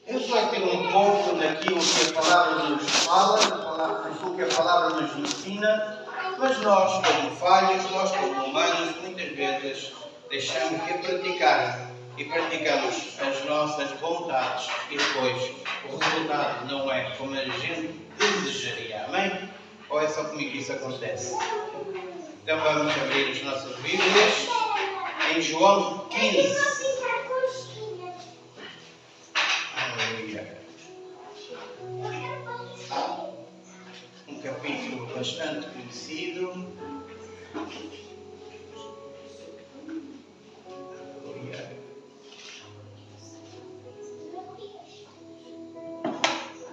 refletir um pouco naquilo que a palavra nos fala, naquilo que a palavra nos ensina, mas nós, como falhos, nós, como humanos, muitas vezes deixamos de praticar e praticamos as nossas vontades e depois o resultado não é como a gente desejaria. Amém? Ou é só comigo que isso acontece? Então vamos abrir as nossas Bíblias em João 15. Aleluia. Um capítulo bastante conhecido. Aleluia.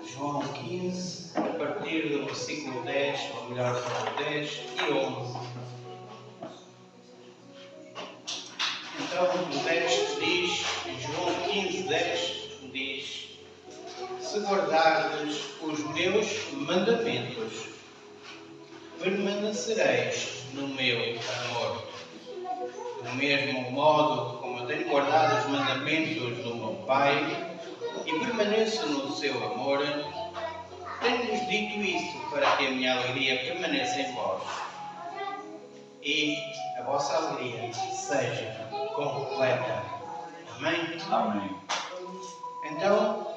João 15, a partir do versículo 10, ou melhor, 10 e 11. Então, o 10 diz, em João 15, 10, diz: se guardardes os meus mandamentos, permanecereis no meu amor. Do mesmo modo como eu tenho guardado os mandamentos do meu Pai e permaneço no seu amor, tenho-vos dito isso para que a minha alegria permaneça em vós e a vossa alegria seja completa. Amém? Amém. Então,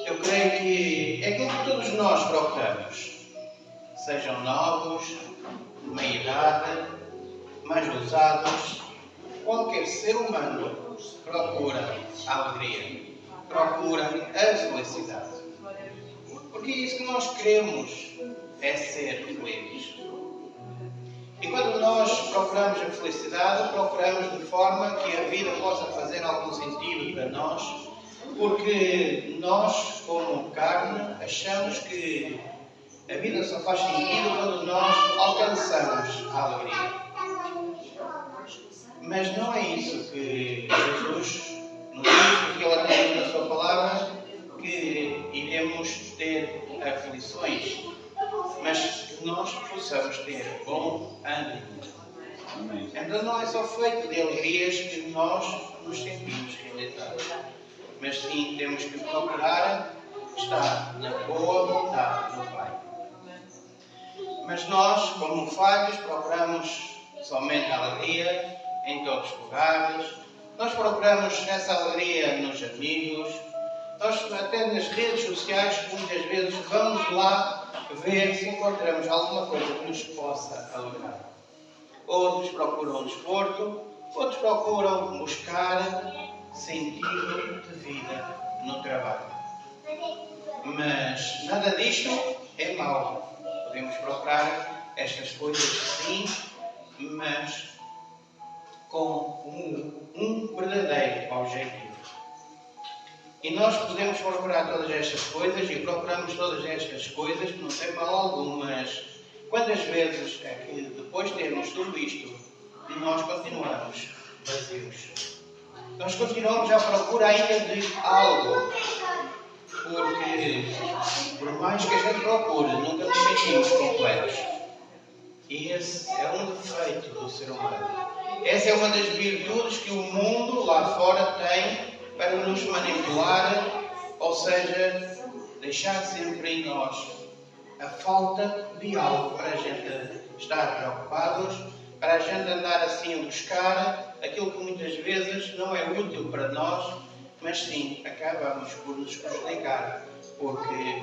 eu creio que é aquilo que todos nós procuramos. Sejam novos, de meia idade, mais ousados, qualquer ser humano procura a alegria, procura a felicidade. Porque é isso que nós queremos, é ser felizes. E quando nós procuramos a felicidade, procuramos de forma que a vida possa fazer algum sentido para nós, porque nós, como carne, achamos que a vida só faz sentido quando nós alcançamos a alegria. Mas não é isso que Jesus nos diz, porque Ele diz na sua palavra que iremos ter aflições, mas que nós possamos ter bom ânimo. Amém. Então não é só feito de alegrias que nós nos sentimos realizados, mas sim temos que procurar estar na boa vontade do Pai. Mas nós, como falhos, procuramos somente a alegria em todos os lugares. Nós procuramos essa alegria nos amigos. Nós, até nas redes sociais, muitas vezes vamos lá ver se encontramos alguma coisa que nos possa alegrar. Outros procuram desporto, outros procuram buscar sentido de vida no trabalho. Mas nada disto é mau. Podemos procurar estas coisas sim, mas com um verdadeiro objetivo. E nós podemos procurar todas estas coisas e procuramos todas estas coisas que não tem mal algum, mas quantas vezes é que depois de termos tudo isto, nós continuamos vazios? Nós continuamos à procura ainda de algo. Porque, por mais que a gente procure, nunca nos sentimos completos. E esse é um defeito do ser humano. Essa é uma das virtudes que o mundo lá fora tem para nos manipular, ou seja, deixar sempre em nós a falta de algo para a gente estar preocupados, para a gente andar assim a buscar aquilo que muitas vezes não é útil para nós, mas sim acabamos por nos prejudicar, porque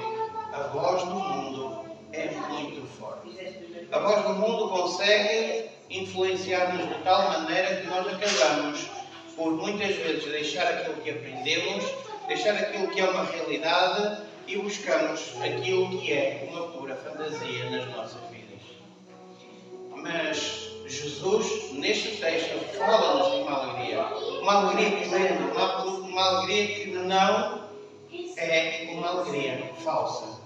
a voz do mundo é muito forte. A voz do mundo consegue influenciar-nos de tal maneira que nós acabamos por muitas vezes deixar aquilo que aprendemos, deixar aquilo que é uma realidade e buscamos aquilo que é uma pura fantasia nas nossas vidas. Mas Jesus, neste texto, fala-nos de uma alegria plena, uma alegria que não é uma alegria falsa.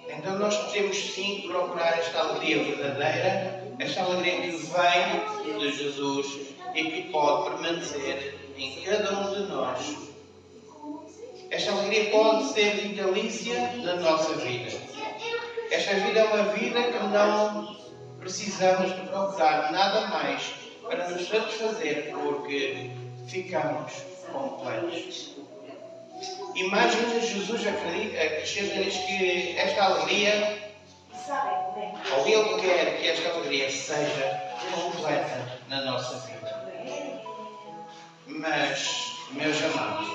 Então nós temos sim que procurar esta alegria verdadeira, esta alegria que vem de Jesus e que pode permanecer em cada um de nós. Esta alegria pode ser vitalícia na nossa vida. Esta vida é uma vida que não precisamos de procurar nada mais para nos satisfazer, porque ficamos completos. Imagina Jesus acrescenta diz que esta alegria, ou Ele quer que esta alegria seja completa na nossa vida. Mas, meus amados,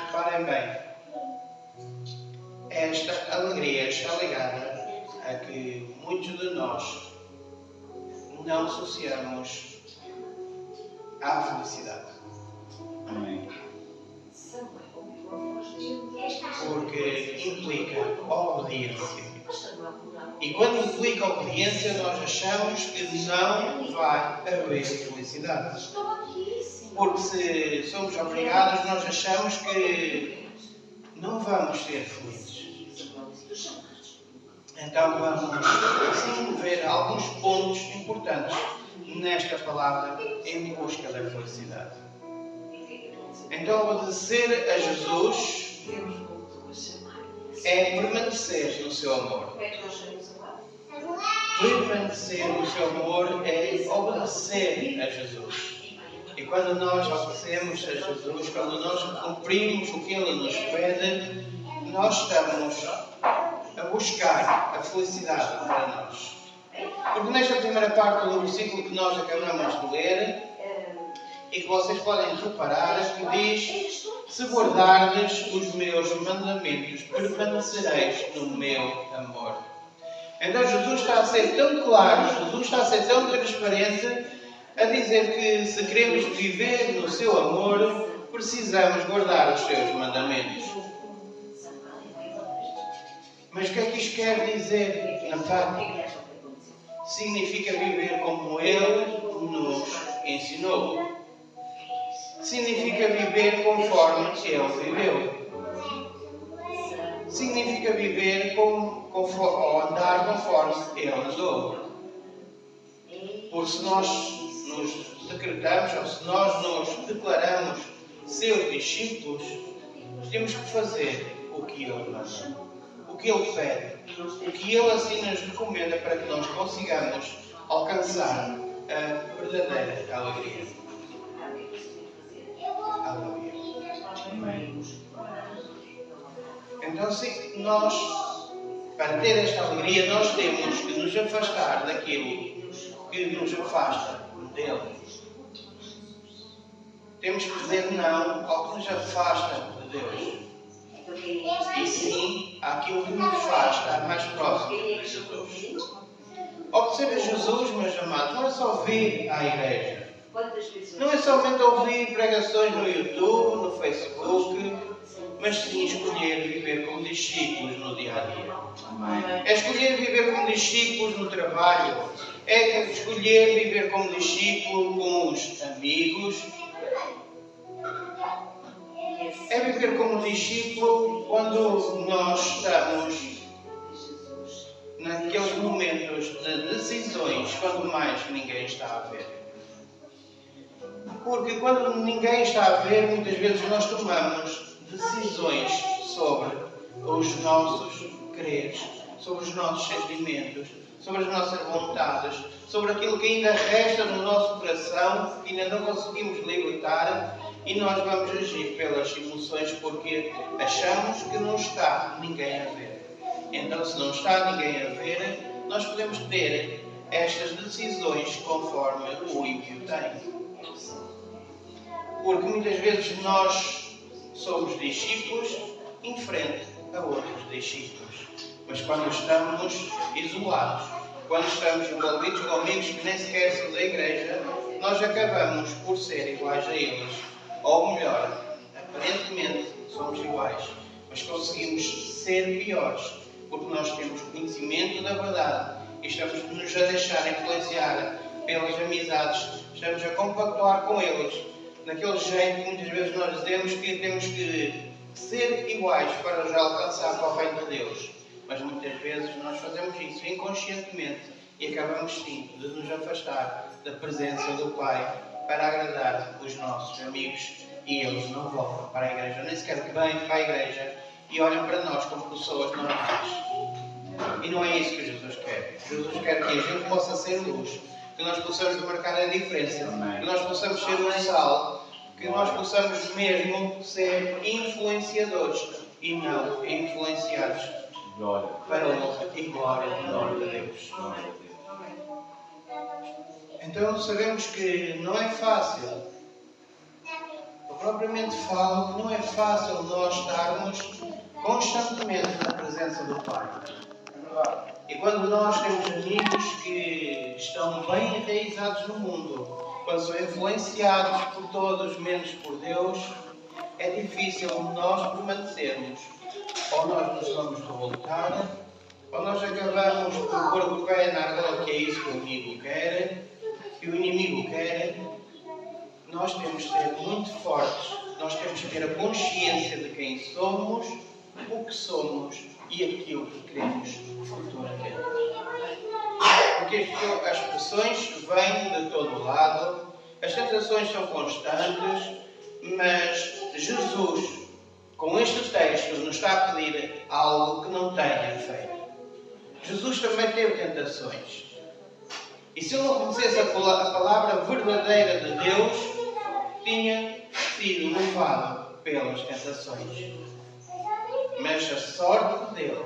reparem bem, esta alegria está ligada a que muitos de nós não associamos à felicidade. Amém. Porque implica obediência. E quando implica obediência, nós achamos que não vai haver felicidade. Porque se somos obrigados, nós achamos que não vamos ser felizes. Então vamos, sim, ver alguns pontos importantes nesta palavra em busca da felicidade. Então, obedecer a Jesus é permanecer no seu amor. Permanecer no seu amor é obedecer a Jesus. E quando nós obedecemos a Jesus, quando nós cumprimos o que Ele nos pede, nós estamos a buscar a felicidade para nós. Porque nesta primeira parte do versículo que nós acabamos de ler, e que vocês podem reparar, que diz: se guardardes os meus mandamentos, permanecereis no meu amor. Então Jesus está a ser tão claro, Jesus está a ser tão transparente, a dizer que se queremos viver no seu amor, precisamos guardar os seus mandamentos. Mas o que é que isto quer dizer na prática? Significa viver como Ele nos ensinou. Significa viver conforme Ele viveu. Significa viver ou andar conforme Ele andou. Porque se nós nos decretamos, ou se nós nos declaramos seus discípulos, temos que fazer o que Ele manda, o que Ele pede, o que Ele assim nos recomenda para que nós consigamos alcançar a verdadeira alegria. Aleluia. Então, sim, nós, para ter esta alegria, nós temos que nos afastar daquilo que nos afasta dele. Temos que dizer não ao que nos afasta de Deus. E sim àquilo que nos faz estar mais próximo de Jesus. Obedecer a Jesus, meus amados, não é só vir à igreja. Não é somente ouvir pregações no YouTube, no Facebook, mas sim escolher viver como discípulos no dia a dia. É escolher viver como discípulos no trabalho. É escolher viver como discípulo com os amigos. É viver como discípulo quando nós estamos naqueles momentos de decisões, quando mais ninguém está a ver. Porque quando ninguém está a ver, muitas vezes nós tomamos decisões sobre os nossos quereres, sobre os nossos sentimentos, sobre as nossas vontades, sobre aquilo que ainda resta no nosso coração, que ainda não conseguimos libertar, e nós vamos agir pelas emoções porque achamos que não está ninguém a ver. Então, se não está ninguém a ver, nós podemos ter estas decisões conforme o ímpio tem. Porque muitas vezes nós somos discípulos em frente a outros discípulos. Mas quando estamos isolados, quando estamos envolvidos com amigos que nem sequer são da igreja, nós acabamos por ser iguais a eles. Ou melhor, aparentemente somos iguais, mas conseguimos ser piores, porque nós temos conhecimento da verdade e estamos nos a deixar influenciar pelas amizades, estamos a compactuar com eles, naquele jeito que muitas vezes nós dizemos que temos que ser iguais para os alcançar para o reino de Deus. Mas muitas vezes nós fazemos isso inconscientemente e acabamos sim de nos afastar da presença do Pai para agradar os nossos amigos, e eles não voltam para a igreja, nem sequer vêm para a igreja e olham para nós como pessoas normais. E não é isso que Jesus quer. Jesus quer que a gente possa ser luz, que nós possamos marcar a diferença, que nós possamos ser o sal que nós possamos mesmo ser influenciadores e não influenciados para a honra e glória do nome de Deus. Então sabemos que não é fácil, eu propriamente falo que não é fácil nós estarmos constantemente na presença do Pai. E quando nós temos amigos que estão bem enraizados no mundo, quando são influenciados por todos menos por Deus, é difícil nós permanecermos. Ou nós nos vamos revoltar, ou nós acabamos por pôr o pé na argola, que é isso que o inimigo quer, e o inimigo quer. Nós temos de ser muito fortes, nós temos de ter a consciência de quem somos, o que somos e aquilo que queremos futuramente. Porque as pressões vêm de todo lado, as tentações são constantes, mas Jesus, com este texto, nos está a pedir algo que não tenha feito. Jesus também teve tentações. E se ele não conhecesse a palavra verdadeira de Deus, tinha sido levado pelas tentações. Mas a sorte dele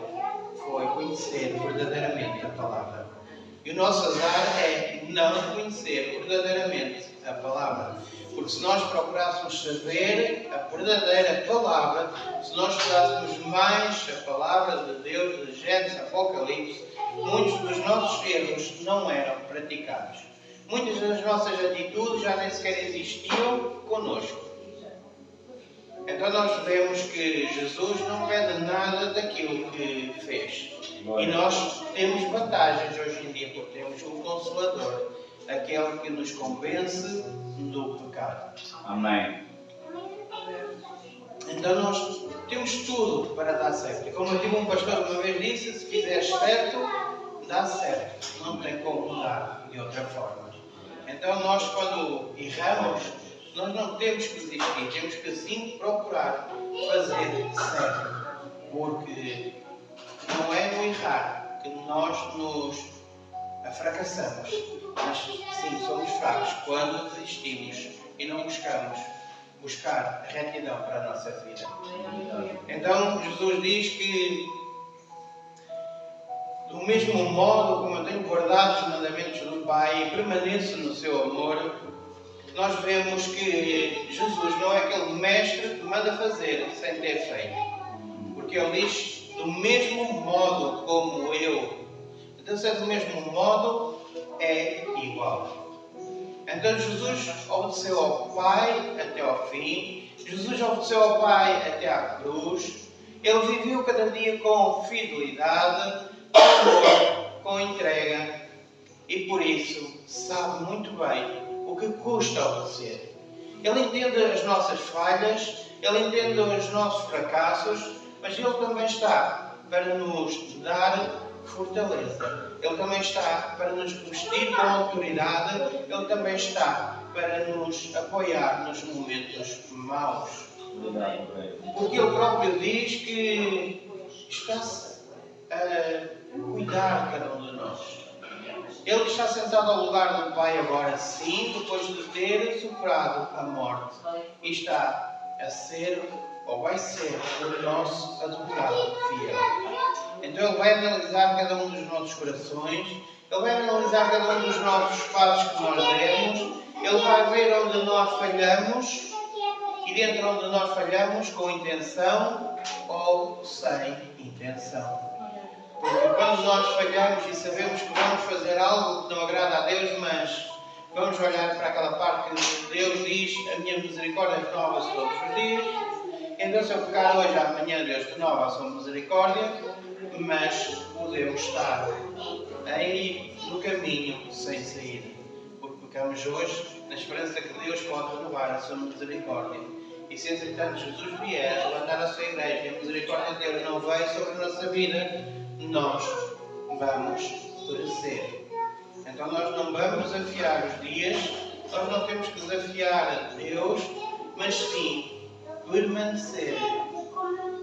foi conhecer verdadeiramente a palavra. E o nosso azar é não conhecer verdadeiramente a palavra. Porque se nós procurássemos saber a verdadeira palavra, se nós estudássemos mais a palavra de Deus, de Gênesis, Apocalipse, muitos dos nossos erros não eram praticados. Muitas das nossas atitudes já nem sequer existiam conosco. Então nós vemos que Jesus não pede nada daquilo que fez. E nós temos vantagens hoje em dia, porque temos um Consolador, aquele que nos convence do pecado. Amém. Então nós temos tudo para dar certo. E como eu tive um pastor uma vez disse, se fizeres certo, dá certo. Não tem como dar de outra forma. Então nós, quando erramos, nós não temos que desistir, temos que sim procurar fazer certo. Porque não é no errar que nós nos fracassamos, mas sim, somos fracos quando desistimos e não buscamos buscar retidão para a nossa vida. Então Jesus diz que do mesmo modo como eu tenho guardado os mandamentos do Pai e permaneço no seu amor, nós vemos que Jesus não é aquele mestre que manda fazer sem ter feito. Porque ele diz, do mesmo modo como eu. Então, se é do mesmo modo, é igual. Então, Jesus obedeceu ao Pai até ao fim. Jesus obedeceu ao Pai até à cruz. Ele viveu cada dia com fidelidade, com amor, com entrega. E por isso, sabe muito bem o que custa obedecer. Ele entende as nossas falhas, ele entende os nossos fracassos, mas ele também está para nos dar fortaleza. Ele também está para nos vestir com autoridade. Ele também está para nos apoiar nos momentos maus. Porque ele próprio diz que está-se a cuidar de cada um de nós. Ele está sentado ao lugar do Pai agora sim, depois de ter superado a morte. E está a ser, ou vai ser, o nosso advogado fiel. Então Ele vai analisar cada um dos nossos corações, Ele vai analisar cada um dos nossos passos que nós demos, Ele vai ver onde nós falhamos, e dentro onde nós falhamos, com intenção ou sem intenção. Porque quando nós falhamos e sabemos que vamos fazer algo que não agrada a Deus, mas vamos olhar para aquela parte que Deus diz, a minha misericórdia renova-se todos os dias. Então se eu pecar hoje, amanhã Deus renova a sua misericórdia, mas podemos estar aí no caminho sem saída. Porque pecamos hoje na esperança que Deus pode renovar a sua misericórdia. E se entretanto Jesus vier levantar a sua igreja e a misericórdia de Deus não veio sobre a nossa vida, nós vamos perecer. Então nós não vamos desafiar os dias, nós não temos que desafiar a Deus, mas sim permanecer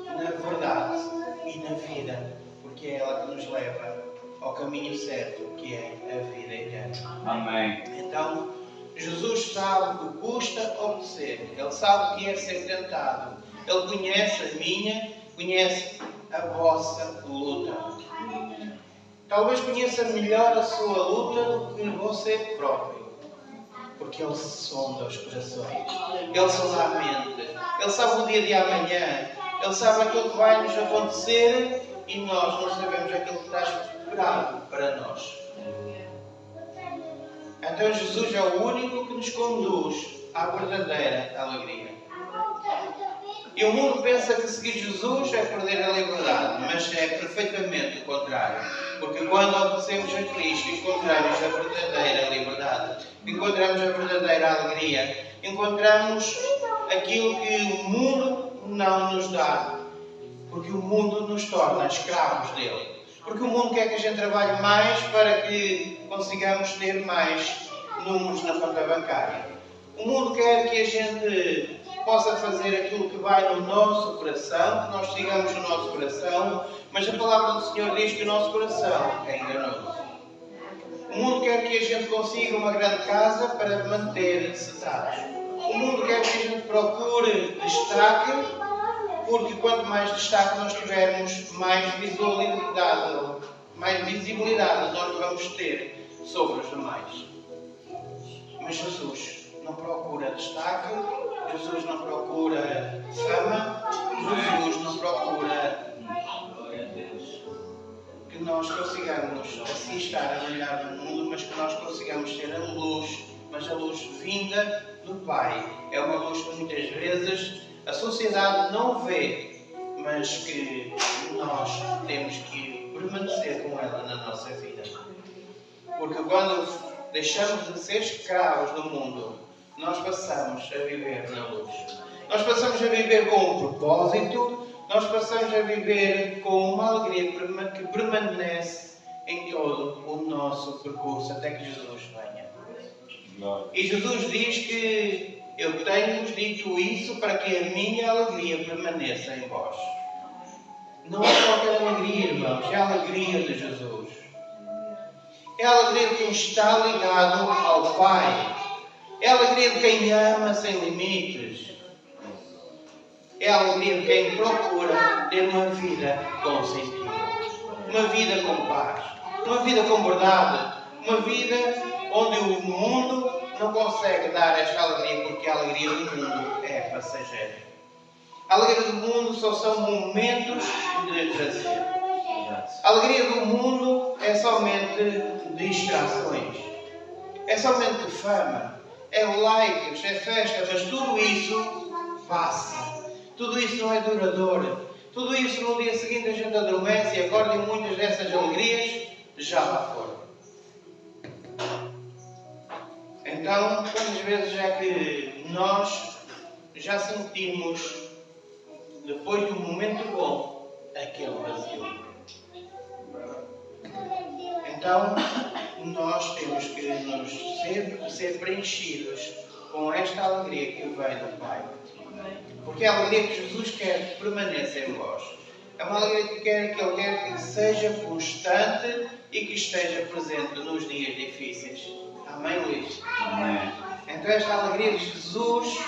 na verdade e na vida, porque é ela que nos leva ao caminho certo, que é a vida eterna. Amém. Então Jesus sabe o que custa obedecer. Ele sabe o que é ser tentado. Ele conhece a minha, conhece a vossa luta. Talvez conheça melhor a sua luta do que você próprio. Porque Ele sonda os corações. Ele sonda a mente. Ele sabe o dia de amanhã. Ele sabe aquilo que vai nos acontecer e nós não sabemos aquilo que está esperado para nós. Então Jesus é o único que nos conduz à verdadeira alegria. E o mundo pensa que seguir Jesus é perder a liberdade, mas é perfeitamente o contrário. Porque quando obedecemos a Cristo, encontramos a verdadeira liberdade, encontramos a verdadeira alegria, encontramos aquilo que o mundo não nos dá. Porque o mundo nos torna escravos dele. Porque o mundo quer que a gente trabalhe mais para que consigamos ter mais números na conta bancária. O mundo quer que a gente possa fazer aquilo que vai no nosso coração, que nós sigamos o nosso coração, mas a palavra do Senhor diz que o nosso coração é enganoso. O mundo quer que a gente consiga uma grande casa para manter sentados. O mundo quer que a gente procure destaque, porque quanto mais destaque nós tivermos, mais visibilidade nós vamos ter sobre os demais. Mas Jesus não procura destaque, Jesus não procura fama, Jesus não procura que nós consigamos assim estar a brilhar no mundo, mas que nós consigamos ter a luz, mas a luz vinda do Pai. É uma luz que muitas vezes a sociedade não vê, mas que nós temos que permanecer com ela na nossa vida. Porque quando deixamos de ser escravos do mundo, nós passamos a viver na luz. Nós passamos a viver com um propósito, nós passamos a viver com uma alegria que permanece em todo o nosso percurso até que Jesus venha. E Jesus diz que eu tenho-vos dito isso para que a minha alegria permaneça em vós. Não é qualquer alegria, irmãos, é a alegria de Jesus. É a alegria de quem está ligado ao Pai. É a alegria de quem ama sem limites. É a alegria de quem procura ter uma vida com sentido. Uma vida com paz. Uma vida com verdade. Uma vida onde o mundo não consegue dar esta alegria, porque a alegria do mundo é passageira. A alegria do mundo só são momentos de prazer. A alegria do mundo é somente distrações. É somente fama. É likes, é festa, mas tudo isso passa. Tudo isso não é duradouro. Tudo isso no dia seguinte a gente adormece e acorda e muitas dessas alegrias já lá foram. Então, quantas vezes é que nós já sentimos, depois de um momento bom, aquele vazio? Então, nós temos que nos ser preenchidos com esta alegria que vem do Pai. Porque a alegria que Jesus quer que permaneça em vós. É uma alegria que Ele quer que seja constante e que esteja presente nos dias difíceis. Amém, Luís? Amém. Então esta alegria de Jesus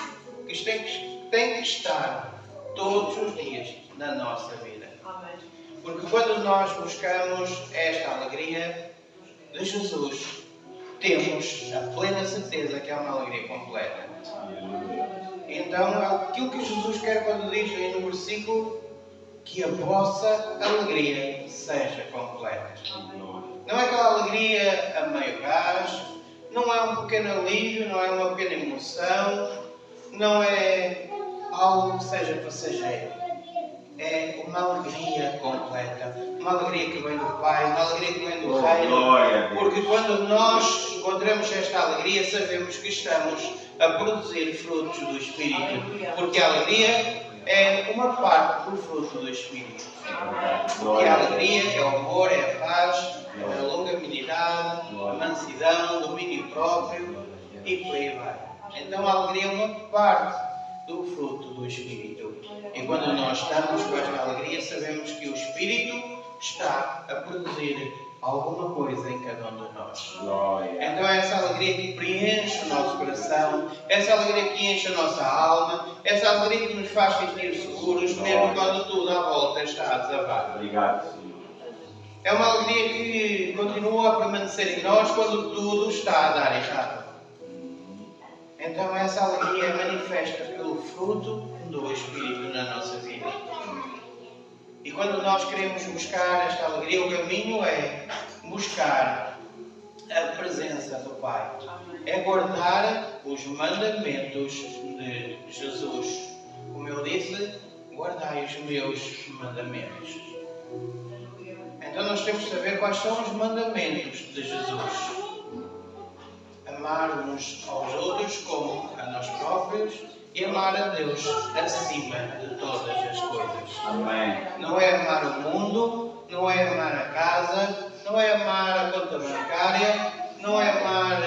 que tem que estar todos os dias na nossa vida. Amém. Porque quando nós buscamos esta alegria de Jesus, temos a plena certeza que é uma alegria completa. Então é aquilo que Jesus quer quando diz aí no versículo que a vossa alegria seja completa. Não é aquela alegria a meio gás, não é um pequeno alívio, não é uma pequena emoção, não é algo que seja passageiro. É uma alegria completa, uma alegria que vem do Pai, uma alegria que vem do Reino, porque quando nós encontramos esta alegria, sabemos que estamos a produzir frutos do Espírito, porque a alegria é uma parte do fruto do Espírito. Porque a alegria é o amor, é a paz, é a longanimidade, a mansidão, o domínio próprio e por aí vai. Então a alegria é uma parte do fruto do Espírito. E quando nós estamos com esta alegria, sabemos que o Espírito está a produzir alguma coisa em cada um de nós. Glória. Então é essa alegria que preenche o nosso coração, essa alegria que enche a nossa alma, essa alegria que nos faz sentir seguros, mesmo quando tudo à volta está a desabar. Obrigado, Senhor. É uma alegria que continua a permanecer em nós quando tudo está a dar errado. Então essa alegria é manifesta pelo fruto do Espírito na nossa vida. E quando nós queremos buscar esta alegria, o caminho é buscar a presença do Pai. É guardar os mandamentos de Jesus. Como eu disse, guardai os meus mandamentos. Então nós temos que saber quais são os mandamentos de Jesus. Amar uns aos outros como a nós próprios e amar a Deus acima de todas as coisas. Amém. Não é amar o mundo, não é amar a casa, não é amar a conta bancária, não é amar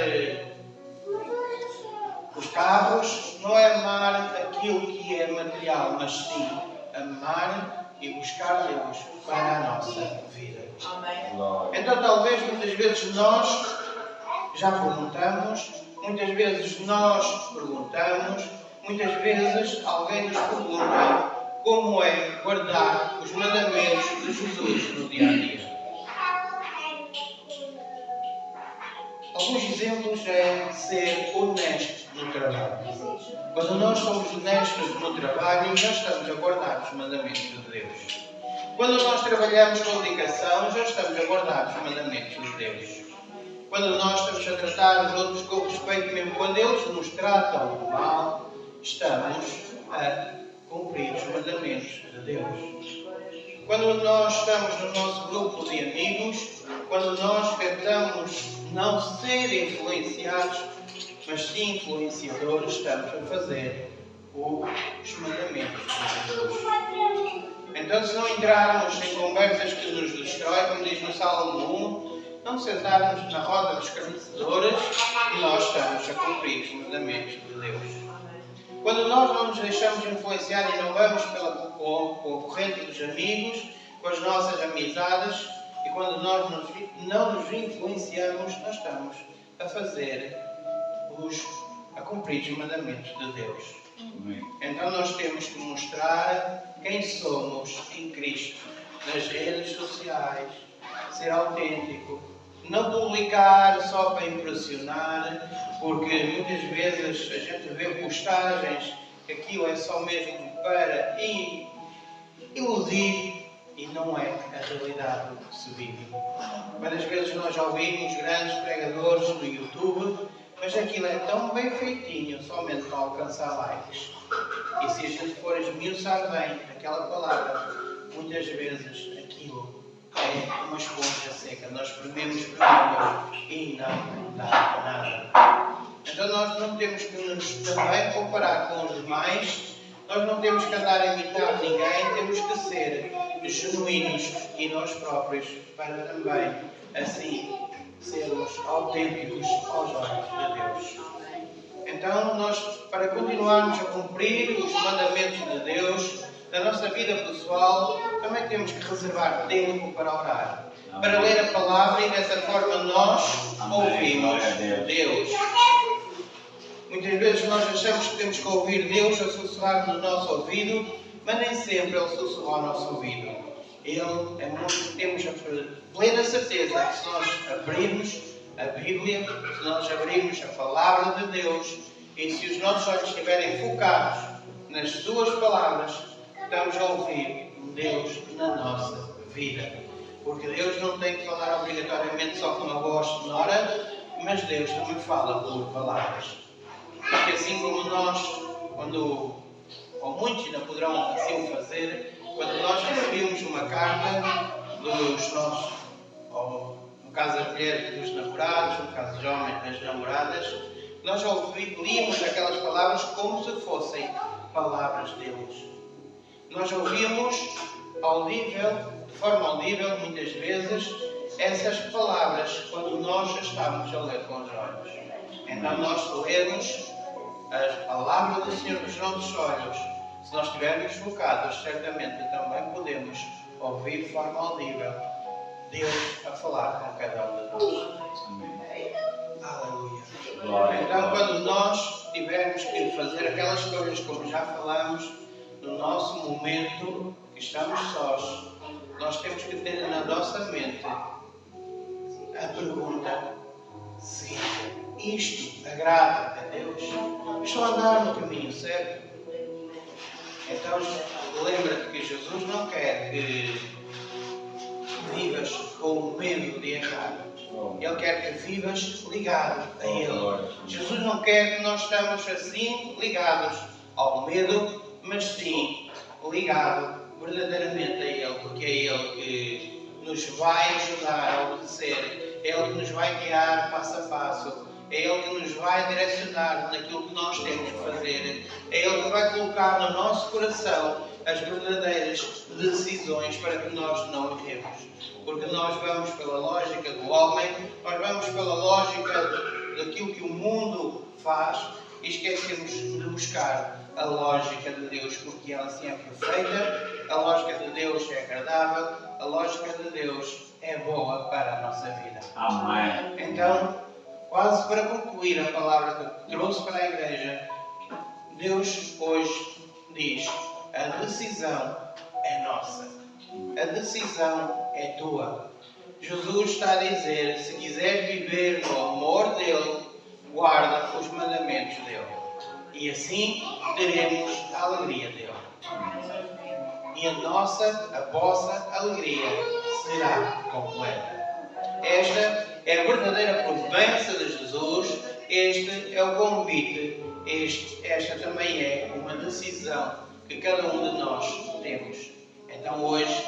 os carros, não é amar aquilo que é material, mas sim amar e buscar Deus para a nossa vida. Glória. Então talvez muitas vezes nós já perguntamos, muitas vezes nós perguntamos, muitas vezes alguém nos pergunta como é guardar os mandamentos de Jesus no dia a dia. Alguns exemplos é ser honesto no trabalho. Quando nós somos honestos no trabalho, já estamos a guardar os mandamentos de Deus. Quando nós trabalhamos com dedicação, já estamos a guardar os mandamentos de Deus. Quando nós estamos a tratar os outros com respeito, mesmo quando eles nos tratam mal, estamos a cumprir os mandamentos de Deus. Quando nós estamos no nosso grupo de amigos, quando nós tentamos não ser influenciados, mas sim influenciadores, estamos a fazer os mandamentos de Jesus. Então, se não entrarmos em conversas que nos destroem, como diz no Salmo 1, não sentarmos na roda dos escarnecedores, nós estamos a cumprir os mandamentos de Deus. Quando nós não nos deixamos influenciar e não vamos com a corrente dos amigos, com as nossas amizades, e quando nós não nos influenciamos, nós estamos a fazer a cumprir os mandamentos de Deus. Então nós temos que mostrar quem somos em Cristo, nas redes sociais, ser autêntico, não publicar só para impressionar, porque muitas vezes a gente vê postagens que aquilo é só mesmo para iludir e não é a realidade do que se vive. Várias vezes nós ouvimos grandes pregadores no YouTube, mas aquilo é tão bem feitinho somente para alcançar likes. E se a gente for esmiuçar bem aquela palavra, muitas vezes aquilo é uma esponja seca. Nós esprememos e não dá nada. Então nós não temos que nos também comparar com os demais, nós não temos que andar a imitar ninguém, temos que ser genuínos e nós próprios para também, assim, sermos autênticos aos olhos de Deus. Então, nós, para continuarmos a cumprir os mandamentos de Deus, na nossa vida pessoal, também temos que reservar tempo para orar, para ler a palavra e dessa forma nós ouvimos Deus. Muitas vezes nós achamos que temos que ouvir Deus a sussurrar no nosso ouvido, mas nem sempre Ele sussurra ao nosso ouvido. Temos a plena certeza que se nós abrirmos a Bíblia, se nós abrirmos a palavra de Deus e se os nossos olhos estiverem focados nas suas palavras, estamos a ouvir Deus na nossa vida. Porque Deus não tem que falar obrigatoriamente só com uma voz sonora, mas Deus também fala por palavras. Porque assim como nós, ou muitos ainda poderão assim o fazer, quando nós recebemos uma carta dos nossos, ou no caso das mulheres, dos namorados, no caso dos homens, das namoradas, nós líamos aquelas palavras como se fossem palavras deles. Nós ouvimos de forma audível, muitas vezes, essas palavras quando nós estamos a ler com os olhos. Então nós lermos a palavra do Senhor nos nossos olhos. Se nós estivermos focados, certamente também podemos ouvir de forma audível Deus a falar com cada um de nós. Amém. Aleluia. Glória. Então, quando nós tivermos que fazer aquelas coisas como já falamos, no nosso momento que estamos sós, nós temos que ter na nossa mente a pergunta: se isto agrada a Deus? Estou a andar no caminho certo? Então, lembra-te que Jesus não quer que vivas com medo de errar. Ele quer que vivas ligado a Ele. Jesus não quer que nós estamos assim ligados ao medo, mas sim ligado verdadeiramente a Ele, porque é Ele que nos vai ajudar a obedecer, é Ele que nos vai guiar passo a passo, é Ele que nos vai direcionar naquilo que nós temos que fazer, é Ele que vai colocar no nosso coração as verdadeiras decisões para que nós não erremos. Porque nós vamos pela lógica do homem, nós vamos pela lógica daquilo que o mundo faz e esquecemos de buscar a lógica de Deus, porque ela sim é perfeita, a lógica de Deus é agradável, a lógica de Deus é boa para a nossa vida. Amém. Então, quase para concluir a palavra que eu trouxe para a igreja, Deus hoje diz: a decisão é nossa. A decisão é tua. Jesus está a dizer: se quiseres viver no amor dele, guarda os mandamentos dele. E assim teremos a alegria dele. E a vossa alegria será completa. Esta é a verdadeira promessa de Jesus. Este é o convite. Esta também é uma decisão que cada um de nós temos. Então hoje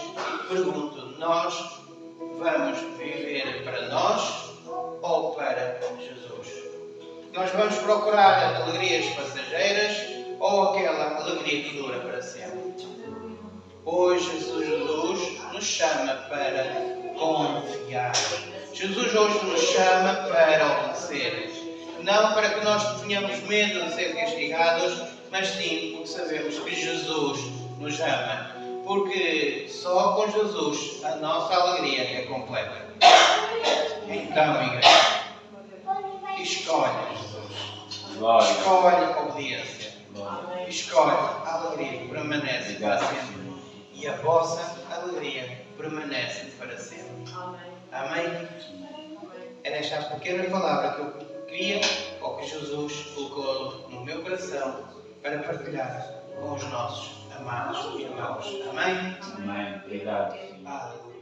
pergunto: nós vamos viver para nós ou para Jesus? Nós vamos procurar alegrias passageiras ou aquela alegria que dura para sempre? Hoje Jesus nos chama para confiar. Jesus hoje nos chama para obedecer. Não para que nós tenhamos medo de ser castigados, mas sim porque sabemos que Jesus nos ama. Porque só com Jesus a nossa alegria é completa. Então, igreja, escolhe Jesus. Escolhe a obediência. Escolhe a alegria que permanece para sempre. E a vossa alegria permanece para sempre. Amém? Era esta a pequena palavra que eu queria, ou que Jesus colocou no meu coração, para partilhar com os nossos amados irmãos. Amém? Amém. Obrigado. Aleluia.